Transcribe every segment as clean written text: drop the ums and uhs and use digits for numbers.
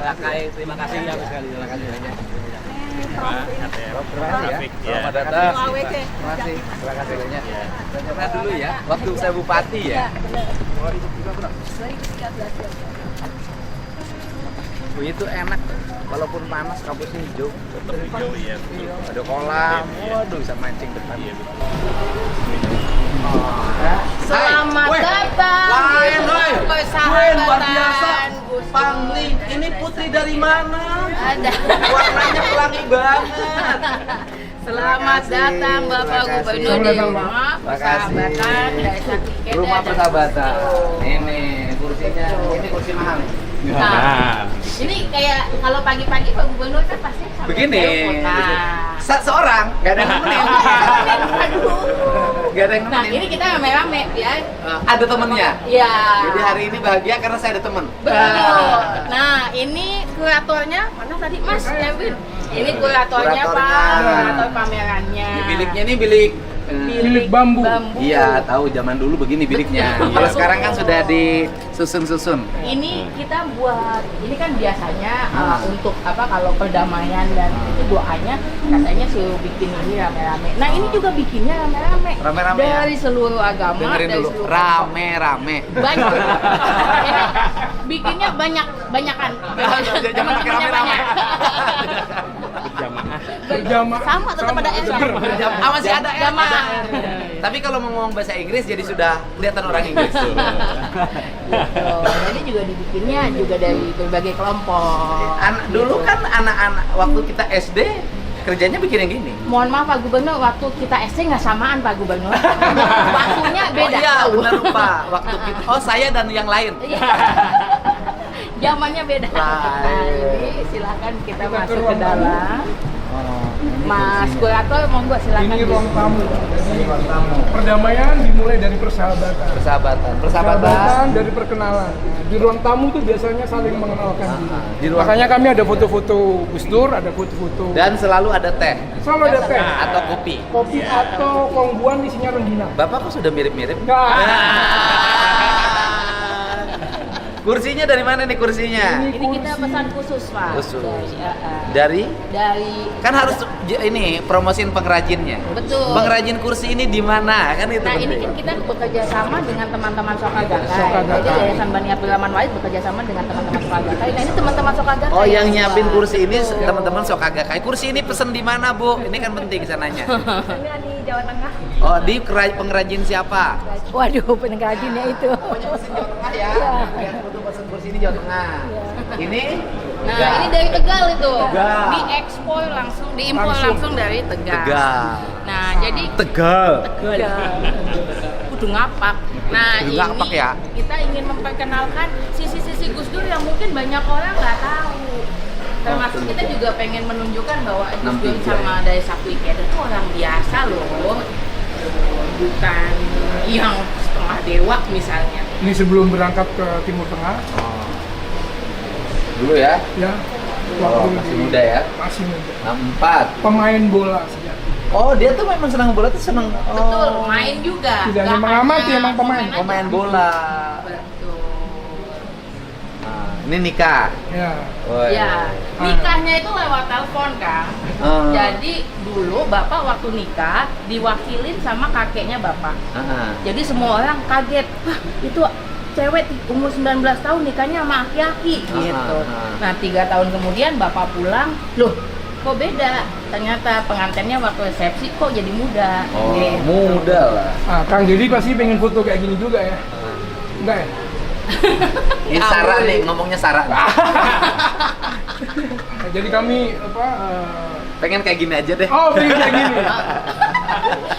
Terima kasih ya sekali. Terima kasih banyak. Selamat datang. Terima kasih. Terima kasih banyak. Pernah dulu ya, waktu saya bupati ya. 2013. Itu enak, walaupun panas kampusnya hijau. Tetap hijau ya. Ada kolam, waduh bisa mancing depan. Selamat datang di persahabatan Pangling, ini putri dari mana? Ada. Warnanya pelangi banget. Selamat datang Bapak Gubernur di rumah persahabatan Desa Kiket. Rumah persahabatan. Ini kursinya, ini kursi mahal. Nah, ini kayak kalau pagi-pagi Pak Gubernur kan pasti sampai Begini. telepon. Nah, Seorang, gak ada yang nemenin. Gak ada yang nah nemenin. ini kita rame-rame ya. Ada temennya. Iya. Jadi hari ini bahagia karena saya ada temen. Betul. Nah, ini kuratornya mana tadi Mas Kevin? Ini kuratornya Pak, kurator pamerannya. Biliknya ini bilik Bilik bambu. Iya, tahu zaman dulu begini biliknya. Betul. Kalau sekarang kan sudah disusun-susun. Ini kita buat, ini kan biasanya untuk apa kalau perdamaian dan itu doanya katanya suruh bikin ini rame-rame. Nah ini juga bikinnya rame-rame. Rame-rame ya? Dari seluruh agama. Dengerin dari dulu, seluruh rame-rame. banyak. Ini bikinnya banyakan. Jangan pakai rame-rame. Berjamaah. Sama tetap ada S. Ah, masih ada ya? Jamaah. Tapi kalau mau ngomong bahasa Inggris jadi sudah kelihatan orang Inggris. Gitu. Jadi juga dibikinnya juga dari berbagai kelompok. Dulu kan anak-anak waktu kita SD kerjanya bikin yang gini. Mohon maaf Pak Gubernur, waktu kita SD nggak samaan Pak Gubernur. Waktunya beda. Oh iya, benar lupa. Waktu kita, oh saya dan yang lain. Iya. Zamannya beda. Nah, ini silakan kita masuk ke dalam. Mas kurator, monggo silakan. Ini ruang tamu. Perdamaian dimulai dari persahabatan. Persahabatan. Dari perkenalan. Di ruang tamu tuh biasanya saling mengenalkan diri. Di ruang- Makanya kami ada foto-foto Gus Dur, ada foto-foto. Dan selalu ada teh Selalu ada teh, atau kopi. kopi atau kongguan isinya rengginang. Bapak kok sudah mirip-mirip? Nah, Kursinya dari mana nih kursinya? Ini kita pesan khusus Pak. Khusus. Dari, Dari dari kan harus ini promosiin pengrajinnya. betul. Pengrajin kursi ini di mana? Kan itu Nah ini penting. kan kita bekerja sama dengan teman-teman Sokagakai. Sokagakai. Jadi Yayasan Bani Abdurrahman Wahid bekerja sama dengan teman-teman Sokagakai. Nah ini teman-teman Sokagakai. Oh, yang nyiapin buat. kursi ini Betul. teman-teman Sokagakai. Kursi ini pesen di mana, Bu? Ini kan penting sananya. Ini di Jawa Tengah. Oh, di pengrajin siapa? Waduh, pengrajinnya itu. Pokoknya pesen Jawa Tengah ya. Biar kudu pesen kursi ini Jawa Tengah. Ini Nah Tegal. ini dari Tegal itu. Tegal. Diekspor langsung, diimpor langsung dari Tegal. Tegal. Nah jadi Tegal. kudu ngapak. Nah Kudu ini ngapak ya. kita ingin memperkenalkan sisi-sisi Gus Dur yang mungkin banyak orang nggak tahu. Termasuk betul, kita betul. juga pengen menunjukkan bahwa Gus Dur 63 sama Desa Kiket itu orang biasa loh. Bukan yang setengah dewa misalnya. ini sebelum berangkat ke Timur Tengah, Dulu ya. ya. Oh, waktu masih di- muda ya. Masih muda. 64. Pemain bola sejati. Oh, dia tuh memang senang bola tuh senang. Betul, main juga. Tidak hanya Nggak mengamati, hanya emang pemain. aja. Pemain bola. Betul. Nah, ini nikah. Ya. Oh, Ya, nikahnya itu lewat telepon Kang. Jadi dulu Bapak waktu nikah diwakilin sama kakeknya Bapak. Jadi semua orang kaget, wah itu cewek umur 19 tahun nikahnya sama aki-aki gitu. Nah 3 tahun kemudian Bapak pulang, loh kok beda? Ternyata pengantinnya waktu resepsi kok jadi muda. Oh, Gitu. muda lah. Nah, Kang Deddy pasti pengen foto kayak gini juga ya? Enggak ya? Ini Sarah nih, ngomongnya Sarah. Nah, jadi kami Pengen kayak gini aja deh. oh pengen kayak gini.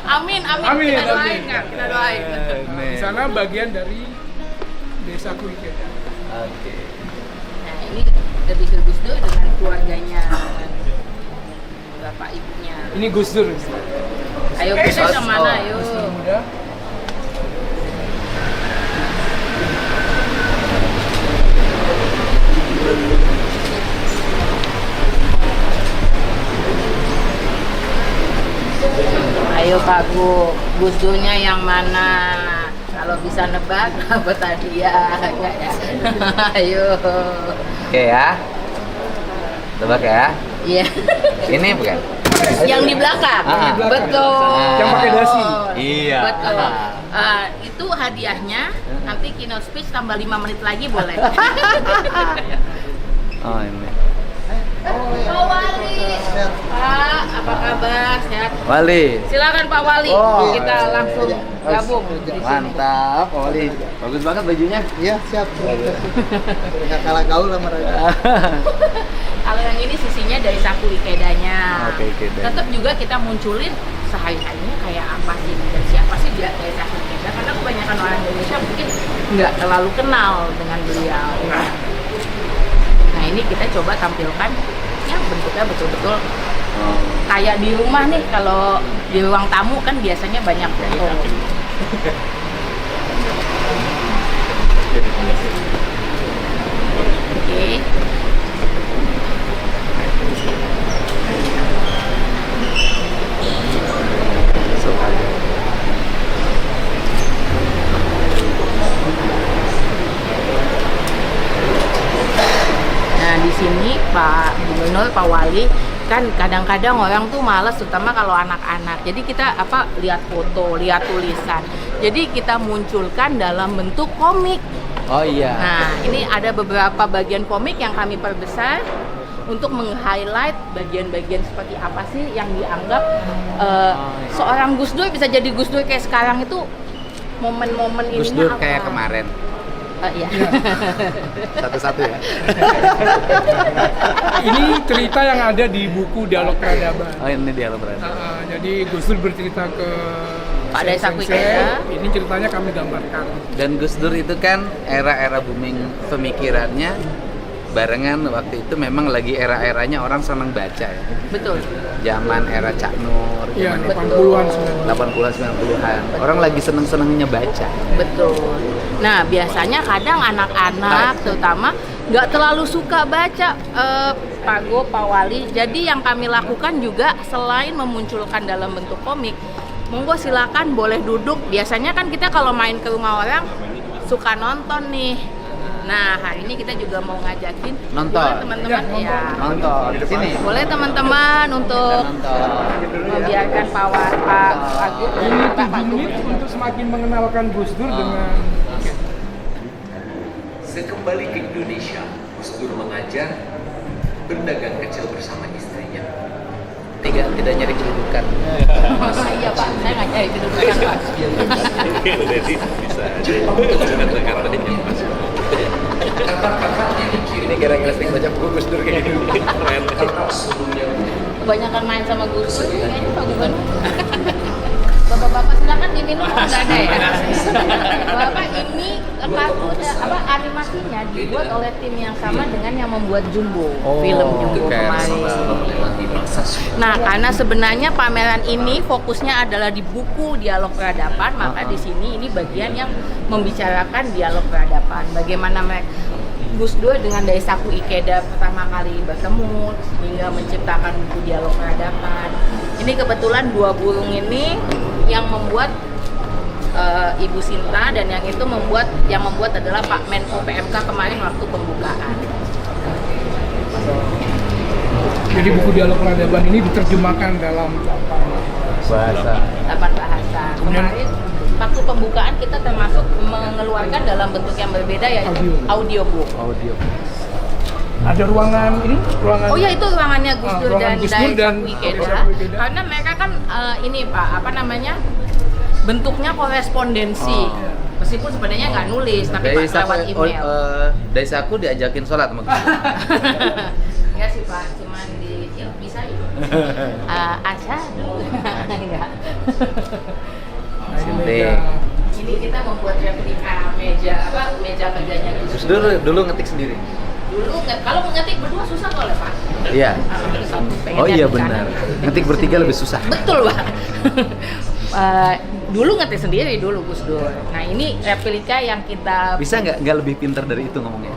Amin, amin, Amin, kita doain amin. Kang, kita doain. Di sana bagian dari Desa Kuiket. Oke. Nah ini lebih ke Gus Dur dengan keluarganya, dengan bapak ibunya. Ini Gus Dur. Ayo Gus Dur sama mana? Ayo. Gus Dur muda. Ayo Pak Gus Durnya yang mana? Kalau bisa nebak, dapat hadiah. Ayo. Oke ya. Tebak ya. Iya. Ini bukan? Yang di belakang. Betul. Yang pakai dasi. Iya. Betul. Itu hadiahnya. Nanti keynote speech tambah 5 menit lagi boleh. Oh ini. Pak Wali. Pak, apa kabar? Sehat? Wali. Silakan Pak Wali. Oh, Kita langsung gabung di sini. Mantap, Pak Wali. Bagus banget bajunya. Iya, siap. Nggak kalah gaul sama Raja. Kalau yang ini sisinya dari saku ikedanya. Oke, Ikeda. Tetap juga kita munculin sehari-harinya kayak apa sih dan siapa sih dia dari saku ikeda, karena kebanyakan orang Indonesia mungkin nggak terlalu kenal dengan beliau. Nah ini kita coba tampilkan yang bentuknya betul-betul kayak di rumah nih. Kalau di ruang tamu kan biasanya banyak foto. Oke. Nah di sini Pak Gubernur, Pak Wali, kan kadang-kadang orang tuh malas, terutama kalau anak-anak. Jadi kita lihat foto, lihat tulisan. Jadi kita munculkan dalam bentuk komik. Oh iya. Nah ini ada beberapa bagian komik yang kami perbesar untuk meng-highlight bagian-bagian seperti apa sih yang dianggap seorang Gus Dur bisa jadi Gus Dur kayak sekarang itu. Momen-momen ininya Gus Dur apa? kayak kemarin. Iya. Satu-satu ya. Ini cerita yang ada di buku Dialog Peradaban. Oh ini dialog berarti. Jadi Gus Dur bercerita ke Pak Daesaku Sensei. Ikeda. Ini ceritanya kami gambarkan. Dan Gus Dur itu kan era-era booming pemikirannya barengan waktu itu memang lagi era-eranya orang senang baca ya. Betul. Zaman era Cak Nur, Iya, zaman 80-an, 80-an 90-an. Orang lagi seneng-senengnya baca. Betul. Nah, biasanya kadang anak-anak terutama nggak terlalu suka baca, Pak Go, Pak Wali. Jadi yang kami lakukan juga selain memunculkan dalam bentuk komik, monggo silakan boleh duduk. Biasanya kan kita kalau main ke rumah orang suka nonton nih. Nah, hari ini kita juga mau ngajakin Nonton. boleh teman-teman ya. Nonton di sini. Boleh teman-teman untuk membiarkan Pak Agung dan Ini Pak 7 menit untuk semakin mengenalkan Gus Dur dengan Sekembali ke Indonesia, Gus Dur mengajar berdagang kecil bersama istrinya. Tidak nyari kedudukan. Iya Pak, saya nggak nyari kedudukan Pak. Jadi bisa aja Ini kira-kira sering baca buku Gus Dur kayak gitu. Kebanyakan main sama Gus Dur, kayaknya Pak Gubernur. Bapak-bapak silakan diminum, nggak ada ya? Bapak ini kartun animasinya dibuat oleh tim yang sama dengan yang membuat Jumbo, film Jumbo kemarin. Nah, karena sebenarnya pameran ini fokusnya adalah di buku Dialog Peradaban, maka di sini ini bagian yang membicarakan dialog peradaban. Bagaimana Gus Dur dengan Daesaku Ikeda pertama kali bertemu hingga menciptakan buku Dialog Peradaban. Ini kebetulan dua burung ini yang membuat Ibu Sinta, dan yang membuat adalah Pak Menko PMK kemarin waktu pembukaan. jadi buku Dialog Peradaban ini diterjemahkan dalam Bahasa. 8 bahasa. Kemarin waktu pembukaan kita termasuk mengeluarkan dalam bentuk yang berbeda, yaitu audiobook. Audio. ada ruangan ini, ruangan Oh ya, itu ruangannya Gus Dur ruangan dan Gus Dur dan Daesaku Ikeda. Daesaku Ikeda. Karena mereka kan ini Pak, bentuknya korespondensi. Meskipun sebenarnya nggak nulis, tapi Pak lewat email. Daesaku diajakin sholat sama Gus Dur. Enggak sih Pak, cuman yuk bisa yuk. Enggak. Sinting. Ini kita membuat replika meja kerjanya Gus Dur dulu ngetik sendiri. Dulu kalau ngetik berdua susah soalnya Pak. Iya. Pengen Oh iya lihat di sana. benar. Ngetik bertiga lebih susah. Betul Pak. Dulu ngetik sendiri dulu Gus Dur. Nah ini replika yang kita Bisa nggak lebih pintar dari itu ngomongnya?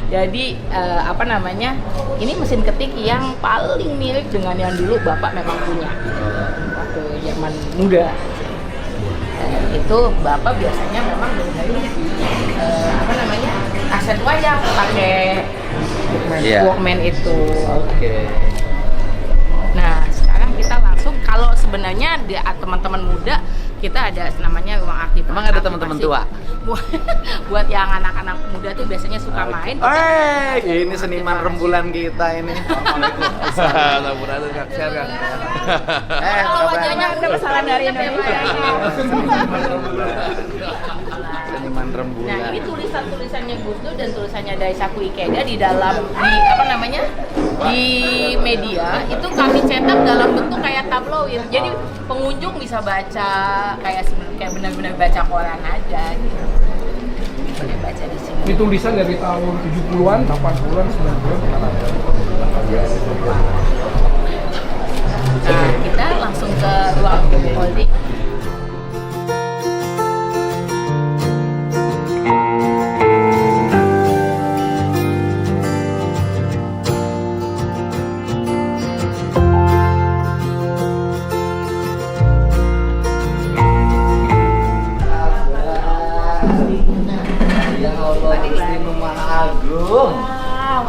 Jadi ini mesin ketik yang paling mirip dengan yang dulu Bapak memang punya waktu zaman muda. Itu Bapak biasanya memang dari aset wise aja pakai Walkman itu. Oke. Nah, sekarang kita langsung, kalau sebenarnya di teman-teman muda kita ada namanya ruang aktif. Emang ada teman-teman tua? Buat yang anak-anak muda tuh biasanya suka main. Ini seniman rembulan kita ini. Assalamualaikum. Kalau wajahnya udah pesanan dari Indonesia. Seniman rembulan. Nah, ini tulisannya Gus Dur dan tulisannya Daisaku Ikeda di dalam di media itu kami cetak dalam bentuk kayak tabloid. Jadi pengunjung bisa baca kayak benar-benar baca koran aja gitu. Boleh baca di sini. Ini tulisan dari tahun 70-an, 80-an, 90-an. Nah, kita langsung ke ruang holding.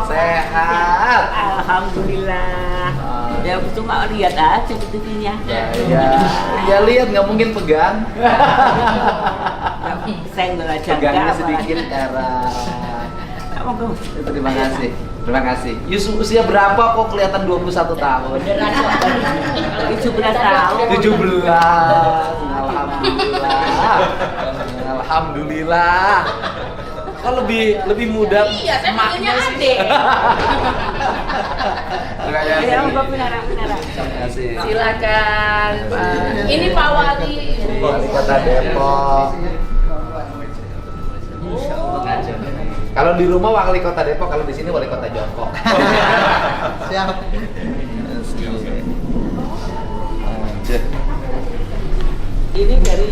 Sehat. Alhamdulillah. Ya cuma lihat aja betulnya. Ya lihat, nggak mungkin pegang. Senggol aja. Pegangnya sedikit Era. Terima kasih. Usia berapa kok kelihatan 21 tahun? 17 tahun. 17. Alhamdulillah. Kok lebih muda? Iya, saya panggilnya adik. Ya, Mbak Pinara. Terima kasih. Silakan, Pak. Ini Pak Wali. Wali Kota Depok. Kalau di rumah Wali Kota Depok, kalau di sini Wali Kota Jongkok. Siap. Ini dari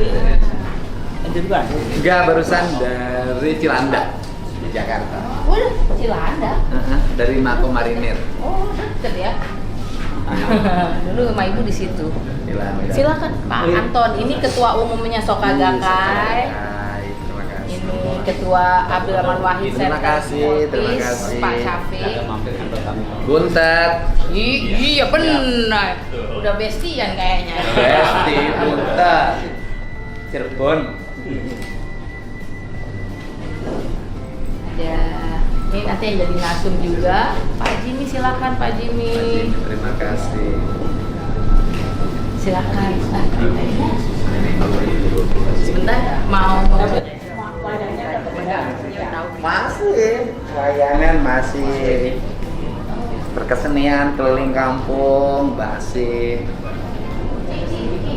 Jerman. Enggak, barusan dari Cilandak di Jakarta. Udah, Cilandak. Dari Mako Marinir. Oh, deket ya. Dulu rumah ibu di situ. Cilandak. Silakan Pak Anton. Ini ketua umumnya Soka Gakkai. Terima kasih. Ini ketua Abdul Rahman Wahid. Terima kasih. Pak Syafiq. Buntet. Iya benar. Udah bestian kayaknya. Besti Buntet. Cirebon. Ada. Ini nanti yang jadi nasum juga. Pak Jimmy, silakan Pak Jimmy. Terima kasih. Silakan. Sebentar mau Masih wayangan, masih perkesenian keliling kampung, masih.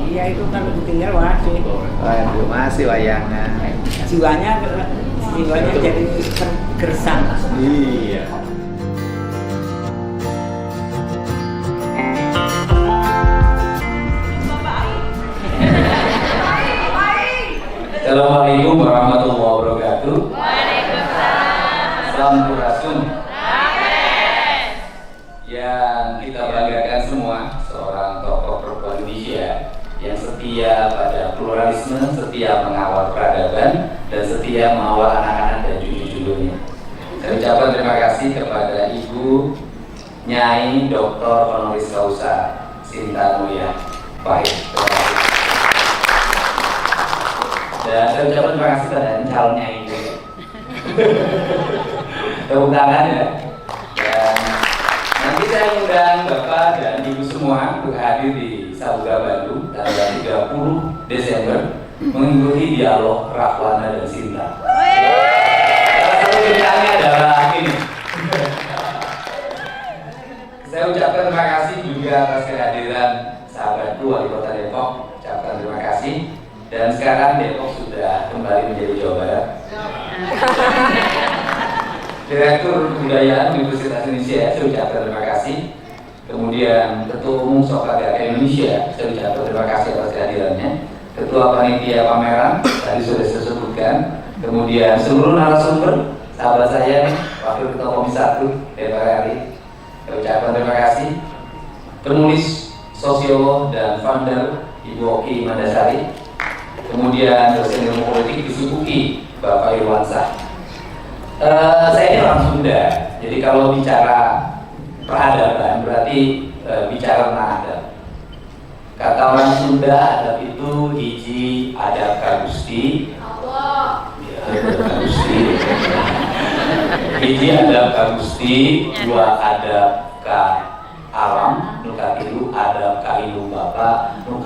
Iya itu kan tinggal masih. Waduh, masih wayangan. Jiwanya jadi gersang. Iya. Assalamualaikum warahmatullahi wabarakatuh. Sampurasun. Yang kita banggakan semua, seorang tokoh perempuan Indonesia yang setia pada pluralisme, setia mengawal peradaban, dan setia mengawal anak-anak dan cucu-cucunya. Saya ucapkan terima kasih kepada Ibu Nyai Dr. Honoris Causa Sinta Nuya Pahit. Dan saya ucapkan terima kasih kepada calonnya ini. Tepuk tangan ya. Dan nanti saya undang Bapak dan Ibu semua untuk hadir di Sabuga Bandung tanggal 30 Desember mengikuti dialog Rahwana dan Sinta. Salah satu ceritanya adalah ini. Saya ucapkan terima kasih juga atas kehadiran sahabatku Wali Kota Depok. Ucapkan terima kasih. Dan sekarang Depok sudah kembali menjadi Jawa Barat. Direktur Kebudayaan Universitas Indonesia, saya ucapkan terima kasih. Kemudian Ketua Umum Soka Gakkai Indonesia, saya ucapkan terima kasih atas kehadirannya. Ketua Panitia Pameran, tadi sudah saya sebutkan. Kemudian seluruh narasumber, sahabat saya, Wakil Ketua Komisi 1 DPR RI, saya ucapkan terima kasih. Penulis, sosiolog, dan founder Ibu Oki Mandasari. Kemudian dosen ilmu politik di Subuki, Bapak Irwansyah. Saya ini orang Sunda, jadi kalau bicara peradaban berarti bicara tentang adab. Kata orang Sunda, adab itu hiji adab ka Gusti. Allah. Ya, adab ka Gusti. Hiji adab ka Gusti, dua adab ka alam, nu katilu adab ka indung bapa, nu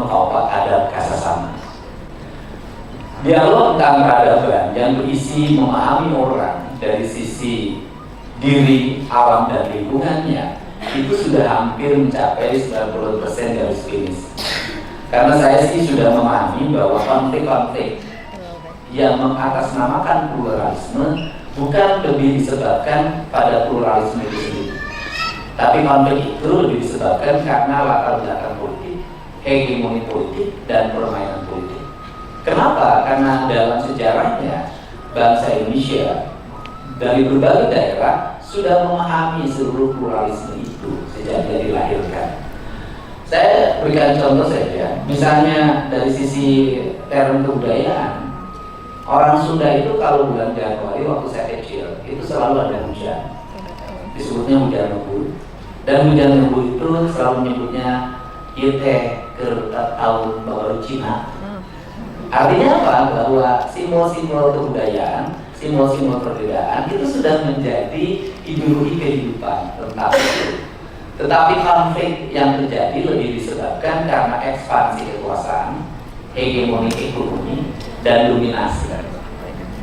kaopat adab ka sesama. Dialog tentang peradaban yang berisi memahami orang dari sisi diri, alam, dan lingkungannya itu sudah hampir mencapai 90% garis finish. Karena saya sih sudah memahami bahwa konflik-konflik yang mengatasnamakan pluralisme bukan lebih disebabkan pada pluralisme itu sendiri, tapi konflik itu lebih disebabkan karena latar belakang politik, hegemoni politik, dan permainan politik. Kenapa? Karena dalam sejarahnya bangsa Indonesia dari berbagai daerah sudah memahami seluruh pluralisme itu sejak dia dilahirkan. Saya berikan contoh saja, misalnya dari sisi term kebudayaan, orang Sunda itu kalau bulan Januari waktu saya kecil itu selalu ada hujan, disebutnya hujan lembu, dan hujan lembu itu selalu menyebutnya "Yete ke tahun baru Cina". Artinya apa? Bahwa simbol-simbol kebudayaan, simbol-simbol perbedaan itu sudah menjadi ideologi kehidupan tentang itu. Tetapi konflik yang terjadi lebih disebabkan karena ekspansi kekuasaan, hegemoni ekonomi, dan dominasi.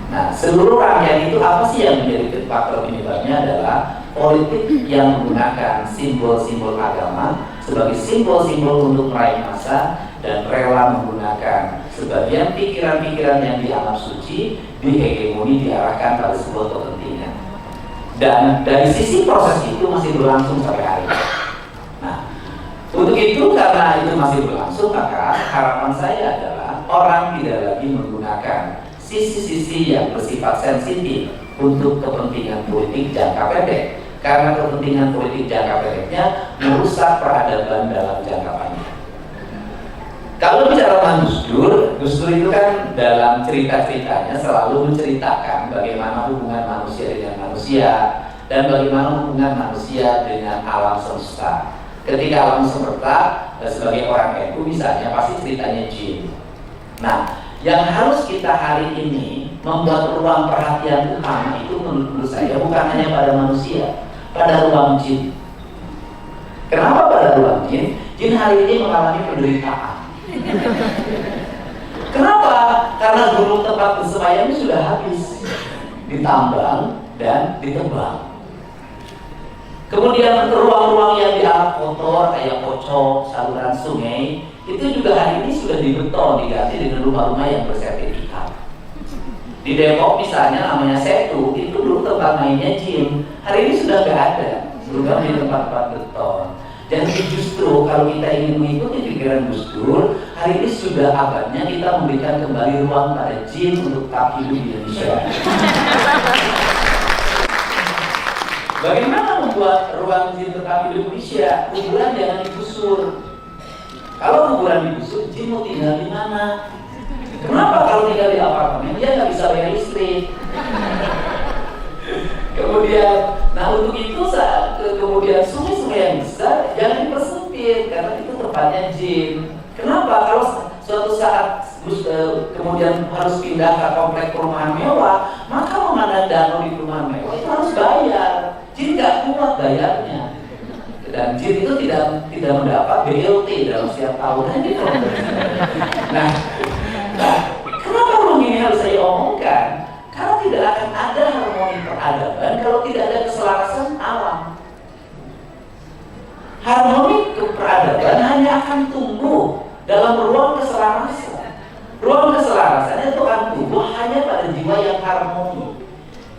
Nah, seluruh rangkaian itu apa sih yang menjadi faktor penyebabnya adalah politik yang menggunakan simbol-simbol agama sebagai simbol-simbol untuk meraih massa dan rela menggunakan sebagian pikiran-pikiran yang dianggap suci dihegemoni diarahkan pada sebuah kepentingan. Dan dari sisi proses itu masih berlangsung sampai hari ini. Nah, untuk itu karena itu masih berlangsung, maka harapan saya adalah orang tidak lagi menggunakan sisi-sisi yang bersifat sensitif untuk kepentingan politik jangka pendek, karena kepentingan politik jangka pendeknya merusak peradaban dalam jangka panjang. Kalau bicara tentang Gus Dur itu kan dalam cerita-ceritanya selalu menceritakan bagaimana hubungan manusia dengan manusia dan bagaimana hubungan manusia dengan alam semesta. Ketika alam semesta sebagai orang NU misalnya pasti ceritanya jin. Nah, yang harus kita hari ini membuat ruang perhatian utama itu menurut saya bukan hanya pada manusia, pada ruang jin. Kenapa pada ruang jin? Jin hari ini mengalami penderitaan. Kenapa? Karena gunung tempat bersemayamnya sudah habis, ditambang dan ditebang. Kemudian ruang-ruang yang dianggap kotor kayak pocong, saluran sungai itu juga hari ini sudah dibeton, diganti dengan rumah-rumah yang bersertifikat. Di Depok misalnya namanya Setu, itu dulu tempat mainnya jin, hari ini sudah nggak ada, berubah di tempat-tempat beton. Dan justru kalau kita ingin mengikuti pikiran Gus Dur, hari ini sudah abadnya kita memberikan kembali ruang pada jin untuk tetap hidup di Indonesia. Bagaimana membuat ruang jin tetap hidup di Indonesia? Kuburan jangan digusur. Kalau kuburan digusur, jin mau tinggal di mana? Kenapa kalau tinggal di apartemen dia nggak bisa bayar listrik? Kemudian, nah untuk itu kemudian sungai-sungai yang besar jangan dipersempit karena itu tempatnya jin. Kenapa? Kalau suatu saat kemudian harus pindah ke komplek perumahan mewah, maka memandang danau di perumahan mewah itu harus bayar. Jin nggak kuat bayarnya, dan jin itu tidak mendapat BLT dalam setiap tahun. Nah, kenapa ruang ini harus saya omongkan? Karena tidak akan ada harmoni peradaban kalau tidak ada keselarasan alam. Harmoni peradaban hanya akan tumbuh dalam ruang keselarasan. Ruang keselarasan itu akan tumbuh hanya pada jiwa yang harmoni.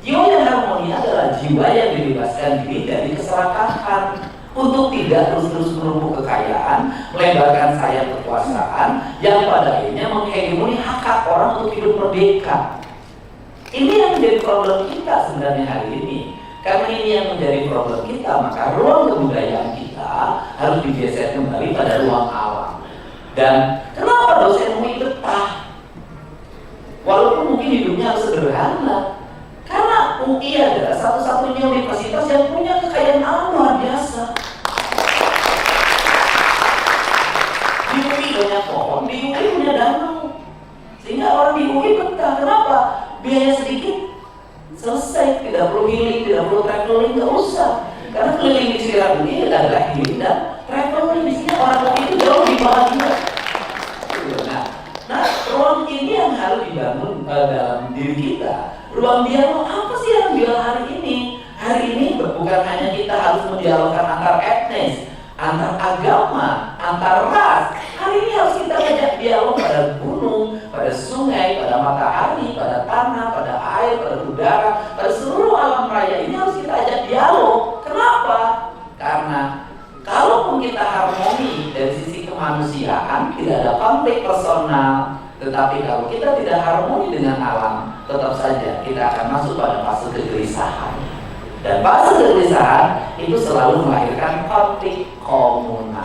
Jiwa yang harmoni adalah jiwa yang dibebaskan diri dari keserakahan untuk tidak terus-terus menumpuk kekayaan, melebarkan sayap kekuasaan yang pada akhirnya menghegemoni hak orang untuk hidup merdeka. Ini yang menjadi problem kita sebenarnya hari ini. Karena ini yang menjadi problem kita, maka ruang kebudayaan kita harus digeser kembali pada ruang alam. Dan kenapa dosen UI betah? Walaupun mungkin hidupnya harus sederhana. Karena UI adalah satu-satunya universitas yang punya kekayaan alam luar biasa. Di UI banyak pohon, di UI punya danau. Sehingga orang di UI betah. Kenapa? Biaya sedikit, selesai. Tidak perlu healing, tidak perlu traveling, nggak usah. Karena keliling di sekitar UI adalah healing dan traveling. Di sini orang UI itu jauh lebih bahagia. Nah, ruang ini yang harus dibangun dalam diri kita. Ruang dialog apa sih yang dialog hari ini? Hari ini bukan hanya kita harus mendialogkan antar etnis, antar agama, antar ras. Hari ini harus kita ajak dialog pada gunung, pada sungai, pada matahari, pada tanah, pada air, pada udara, pada seluruh alam raya. Ini harus kita ajak dialog. Kenapa? Karena kalaupun kita harmoni dari sisi kemanusiaan, tidak ada konflik personal. Tetapi kalau kita tidak harmoni dengan alam, tetap saja kita akan masuk pada fase kegelisahan. Dan fase kegelisahan itu selalu melahirkan konflik komunal.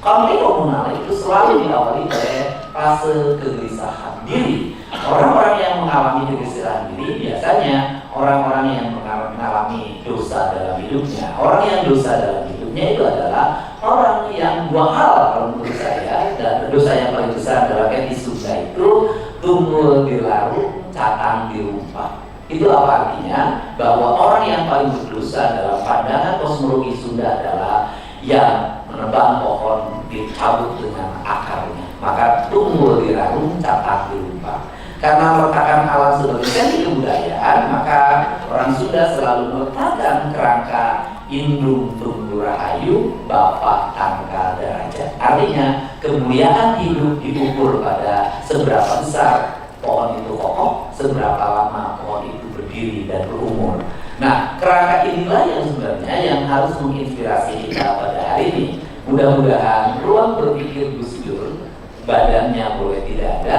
Konflik komunal itu selalu diawali oleh fase kegelisahan diri. Orang-orang yang mengalami kegelisahan diri biasanya orang-orang yang mengalami dosa dalam hidupnya. Orang yang dosa dalam hidupnya itu adalah orang yang dua hal kalau menurut saya. Dan dosa yang paling besar adalah etis Sunda itu tunggul dilarung, catang dirumpak. Itu apa artinya? Bahwa orang yang paling berdosa dalam pandangan kosmologi Sunda adalah yang menebang pohon dicabut dengan akarnya. Maka tunggul dilarung, catang dirumpak. Karena meletakkan alam sebagai seni kebudayaan, maka orang Sunda selalu meletakkan kerangka indung tunggu rahayu, bapak tangkal derajat. Artinya kemuliaan hidup diukur pada seberapa besar pohon itu kokoh, seberapa lama pohon itu berdiri dan berumur. Nah, kerangka inilah yang sebenarnya yang harus menginspirasi kita pada hari ini. Mudah-mudahan ruang berpikir Gus Dur, badannya boleh tidak ada,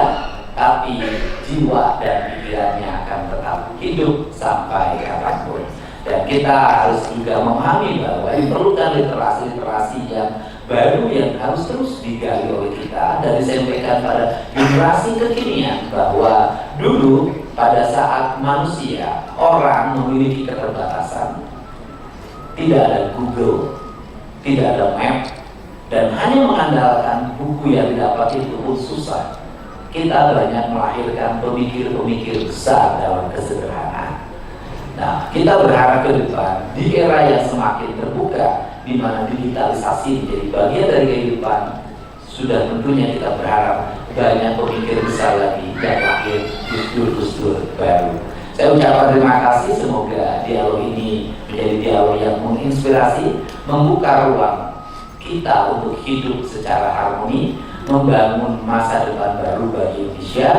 tapi jiwa dan pikirannya akan tetap hidup sampai kapanpun. Dan kita harus juga memahami bahwa diperlukan literasi-literasi yang baru yang harus terus digali oleh kita dan disampaikan pada generasi kekinian bahwa dulu pada saat manusia, orang memiliki keterbatasan, tidak ada Google, tidak ada map, dan hanya mengandalkan buku yang didapat itu pun susah. Kita banyak melahirkan pemikir-pemikir besar dalam kesederhanaan. Nah, kita berharap ke depan di era yang semakin terbuka, di mana digitalisasi menjadi bagian dari kehidupan, sudah tentunya kita berharap banyak pemikir besar lagi yang lahir Gus-Dur baru. Saya ucapkan terima kasih, semoga dialog ini menjadi dialog yang menginspirasi, membuka ruang kita untuk hidup secara harmoni, membangun masa depan baru bagi Indonesia,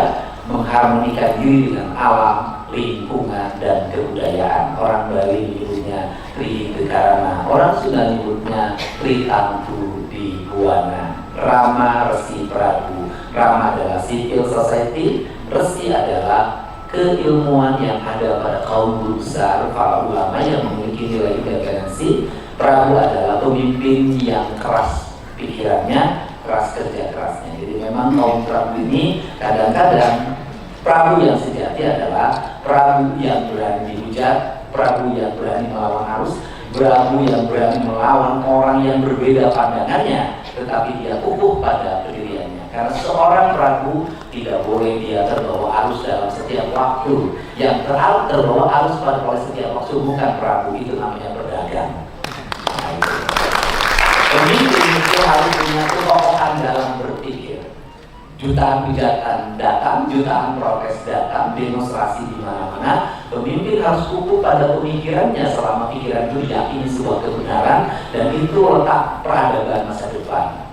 mengharmonikan diri dengan alam, lingkungan, dan kebudayaan. Orang Bali menyebutnya Tri Dekarana, orang Sunda menyebutnya Tri Tangtu di Buana. Rama Resi Prabu. Rama adalah civil society, Resi adalah keilmuan yang ada pada kaum guru besar, para ulama yang memiliki nilai independensi. Prabu adalah pemimpin yang keras pikirannya, keras kerja kerasnya. Jadi memang kaum Prabu ini kadang-kadang Prabu yang sejati adalah Prabu yang berani dihujat, Prabu yang berani melawan arus, Prabu yang berani melawan orang yang berbeda pandangannya, tetapi dia kukuh pada pendiriannya. Karena seorang Prabu tidak boleh dia terbawa arus dalam setiap waktu. Yang terbawa arus pada setiap waktu bukan Prabu, itu namanya pedagang. Pemimpin itu harus punya kekokohan dalam berpikir. Jutaan hujatan datang, jutaan protes datang, demonstrasi di mana-mana. Pemimpin harus kukuh pada pemikirannya selama pikiran itu diyakini sebuah kebenaran, dan itu letak peradaban masa depan.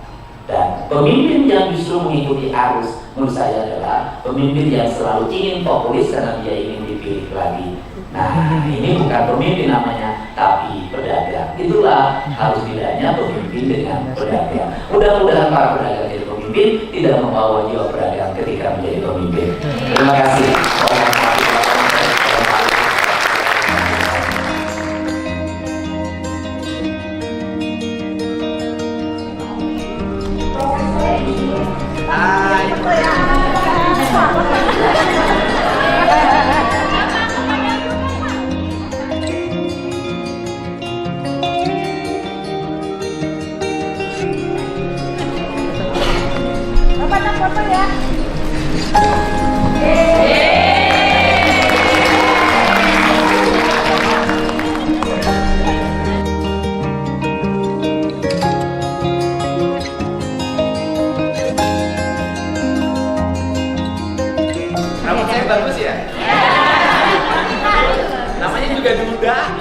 Dan pemimpin yang justru mengikuti arus, menurut saya adalah pemimpin yang selalu ingin populis karena dia ingin dipilih lagi. Nah, ini bukan pemimpin namanya, tapi pedagang. Itulah harus bedanya pemimpin dengan pedagang. Mudah-mudahan para pedagang jadi pemimpin, tidak membawa jiwa pedagang ketika menjadi pemimpin. Terima kasih. mudah